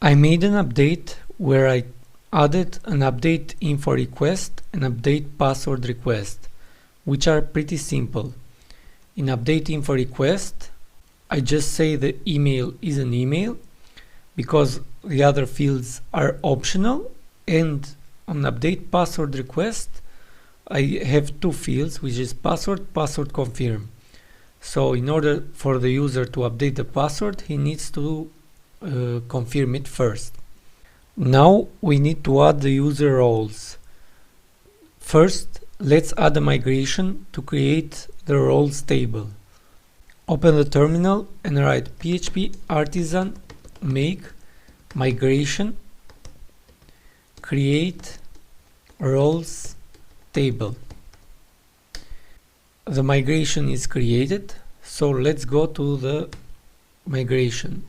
I made an update where I added an update info request and update password request, which are pretty simple. In update info request, I just say the email is an email because the other fields are optional, and on update password request I have two fields, which is password confirm. So in order for the user to update the password, he needs to confirm it first. Now we need to add the user roles. First, let's add a migration to create the roles table. Open the terminal and write php artisan make migration create roles table. The migration is created, so let's go to the migration,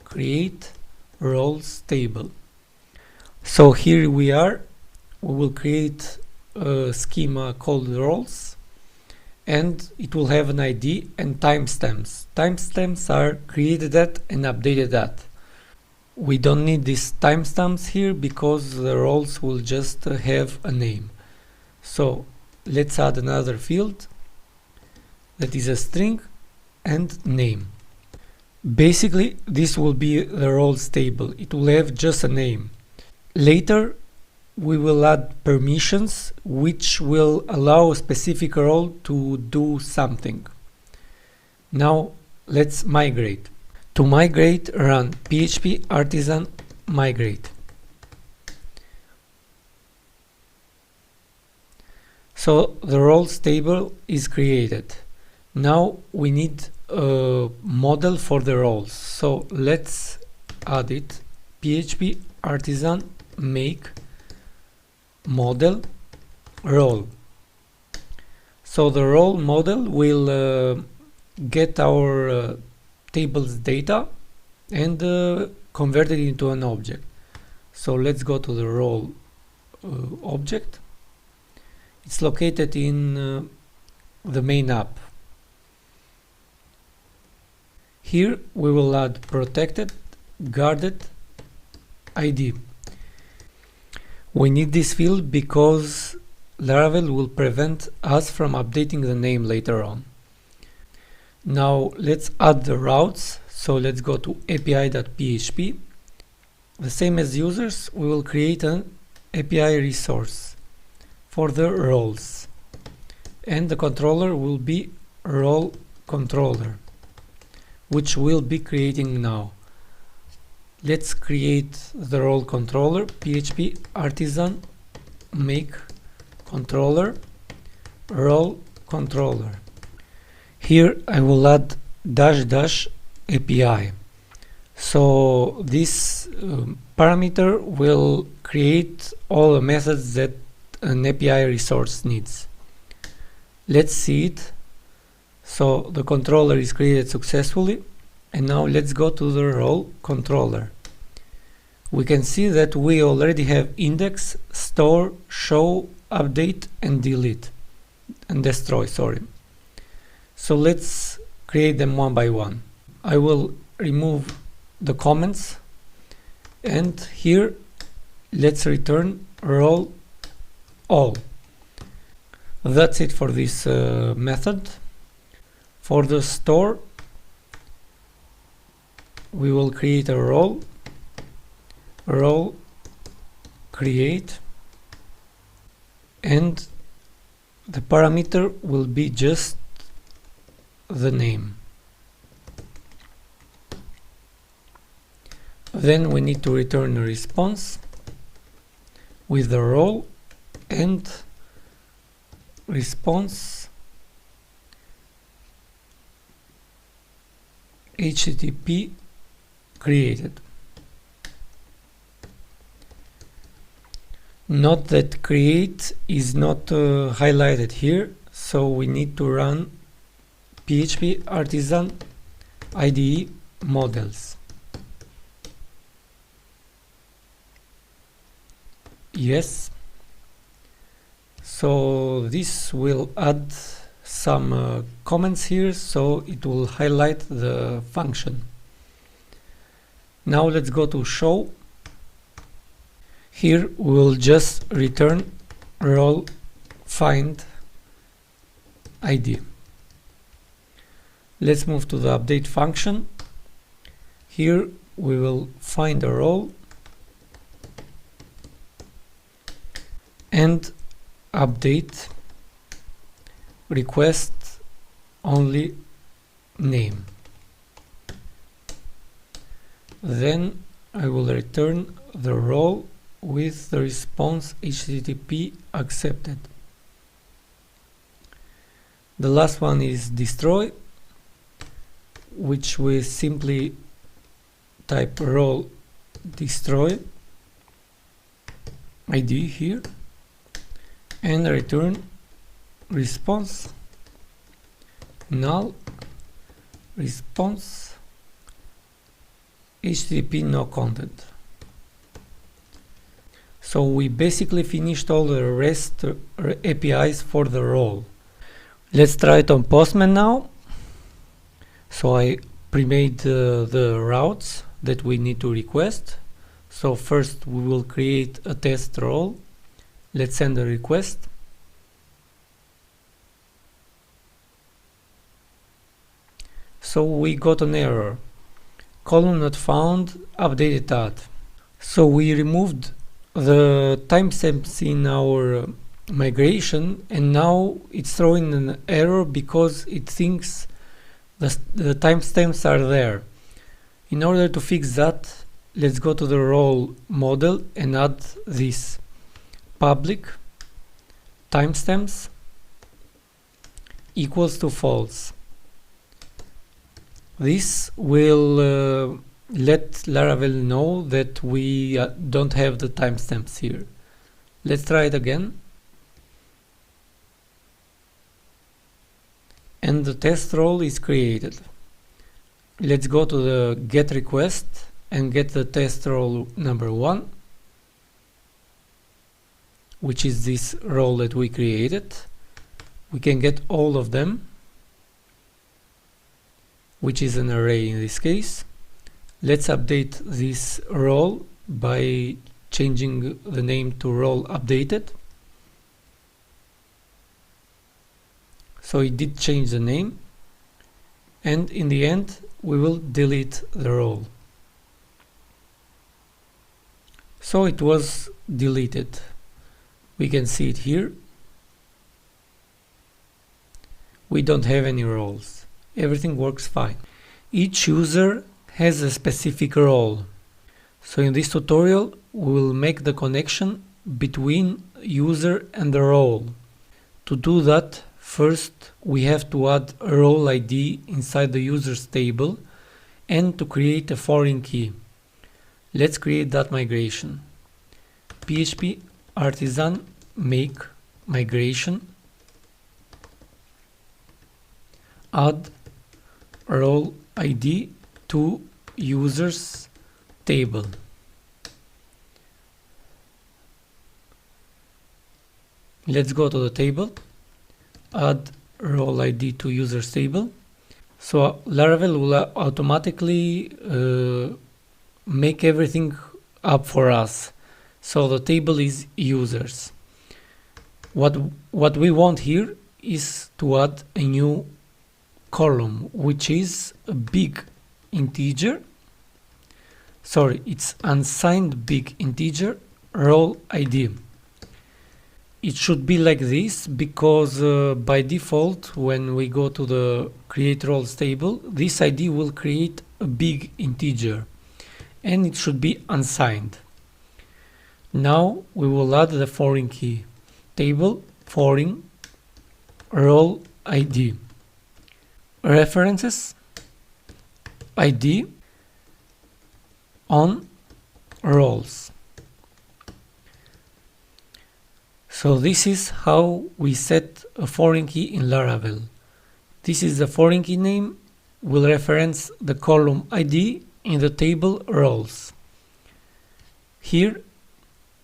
create roles table. So here we are. We will create a schema called roles, and it will have an ID and timestamps. Timestamps are created at and updated at. We don't need these timestamps here because the roles will just have a name. So let's add another field that is a string and name. Basically, this will be the roles table. It will have just a name. Later, we will add permissions which will allow a specific role to do something. Now let's migrate. To migrate, run php artisan migrate. So the roles table is created. Now we need a model for the roles. So let's add it. php artisan make model role. So the role model will get our tables data and convert it into an object. So let's go to the role object. It's located in the main app. Here we will add protected guarded ID. We need this field because Laravel will prevent us from updating the name later on. Now let's add the routes. So let's go to api.php. The same as users, we will create an API resource for the roles, and the controller will be role controller, which we'll be creating now. Let's create the role controller. php artisan make controller role controller. Here I will add --API. So this parameter will create all the methods that an API resource needs. Let's see it. So the controller is created successfully, and now let's go to the role controller. We can see that we already have index, store, show, update and delete and destroy, sorry. So let's create them one by one. I will remove the comments, and here let's return role all. That's it for this method. For the store, we will create a role create, and the parameter will be just the name. Then we need to return a response with the role and response HTTP created. Note that create is not highlighted here, so we need to run php artisan IDE models. Yes. So this will add some comments here, so it will highlight the function. Now let's go to show Here we will just return role find ID. Let's move to the update function. Here we will find a role and update request only name. Then I will return the role with the response HTTP accepted. The last one is destroy, which we simply type role destroy ID here and return response null response HTTP no content. So we basically finished all the REST APIs for the role. Let's try it on Postman now. So I pre-made the routes that we need to request. So first we will create a test role. Let's send a request. So we got an error. Column not found, updated add. So we removed the timestamps in our migration, and now it's throwing an error because it thinks the timestamps are there. In order to fix that, let's go to the role model and add this public timestamps equals to false. This will let Laravel know that we don't have the timestamps here. Let's try it again. And the test role is created. Let's go to the get request and get the test role number 1, which is this role that we created. We can get all of them, which is an array in this case. Let's update this role by changing the name to role updated. So it did change the name, and in the end we will delete the role. So it was deleted. We can see it here. We don't have any roles. Everything works fine. Each user has a specific role. So in this tutorial we will make the connection between user and the role. To do that, first we have to add a role ID inside the users table and to create a foreign key. Let's create that migration. PHP artisan make migration, add role ID to users table. Let's go to the table, add role ID to users table. So Laravel will automatically make everything up for us. So the table is users. What we want here is to add a new column, which is a big integer. Sorry, it's unsigned big integer role ID. It should be like this because by default, when we go to the create roles table, this ID will create a big integer and it should be unsigned. Now we will add the foreign key. Table foreign role ID. References ID on roles. So this is how we set a foreign key in Laravel. This is the foreign key name, will reference the column ID in the table roles. Here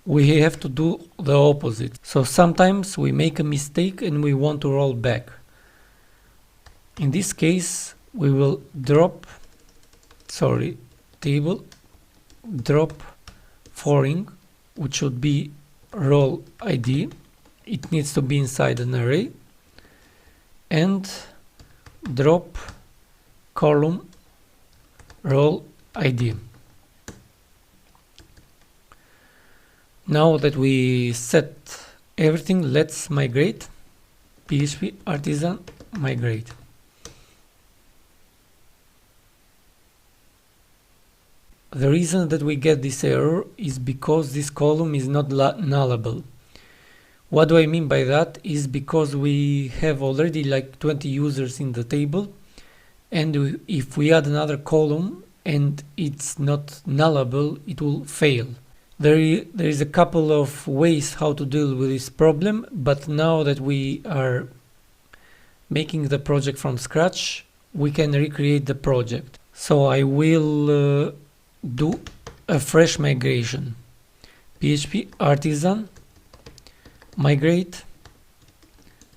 we have to do the opposite. So sometimes we make a mistake and we want to roll back. In this case we will table drop foreign which should be role ID. It needs to be inside an array, and drop column role ID. Now that we set everything, let's migrate. PHP artisan migrate. The reason that we get this error is because this column is not nullable. What do I mean by that? Is because we have already like 20 users in the table, and if we add another column and it's not nullable, it will fail. There is a couple of ways how to deal with this problem, but now that we are making the project from scratch, we can recreate the project. So I will do a fresh migration. PHP artisan migrate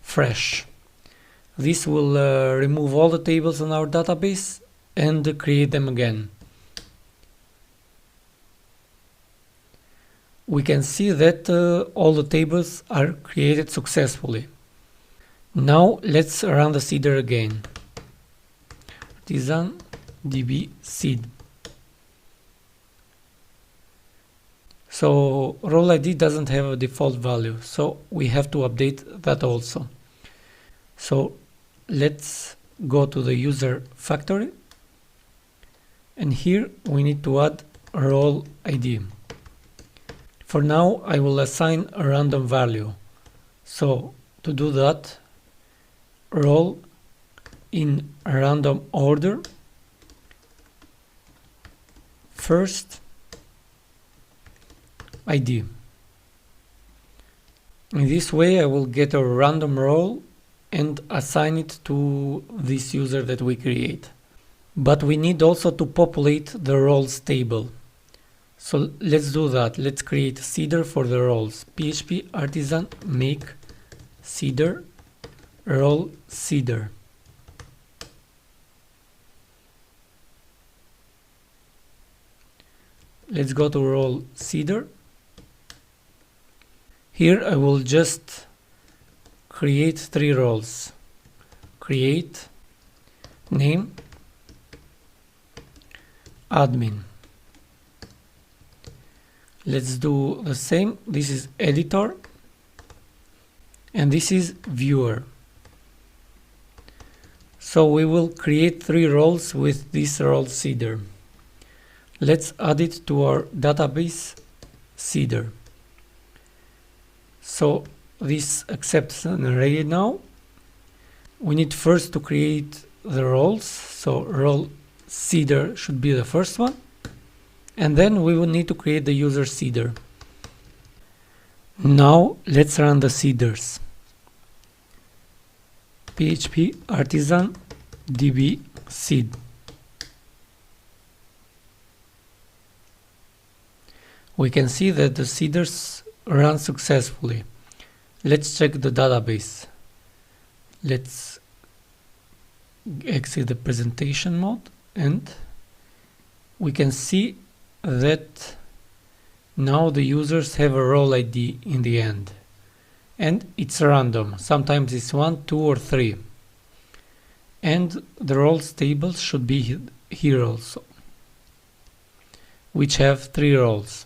fresh. This will remove all the tables on our database and create them again. We can see that all the tables are created successfully. Now let's run the seeder again. Artisan db seed. So role ID doesn't have a default value, so we have to update that also. So let's go to the user factory, and here we need to add role ID. For now, I will assign a random value. So to do that, role in a random order, first ID. In this way, I will get a random role and assign it to this user that we create. But we need also to populate the roles table. So let's do that. Let's create a seeder for the roles. PHP artisan make seeder role seeder. Let's go to role seeder. Here I will just create 3 roles. Create, name, admin. Let's do the same. This is editor and this is viewer. So we will create 3 roles with this role seeder. Let's add it to our database seeder. So this accepts an array now. We need first to create the roles. So role seeder should be the first one. And then we will need to create the user seeder. Now let's run the seeders. PHP artisan db seed. We can see that the seeders run successfully. Let's check the database. Let's exit the presentation mode, and we can see that now the users have a role ID in the end, and it's random. Sometimes it's 1, 2 or 3, and the roles tables should be here also, which have 3 roles.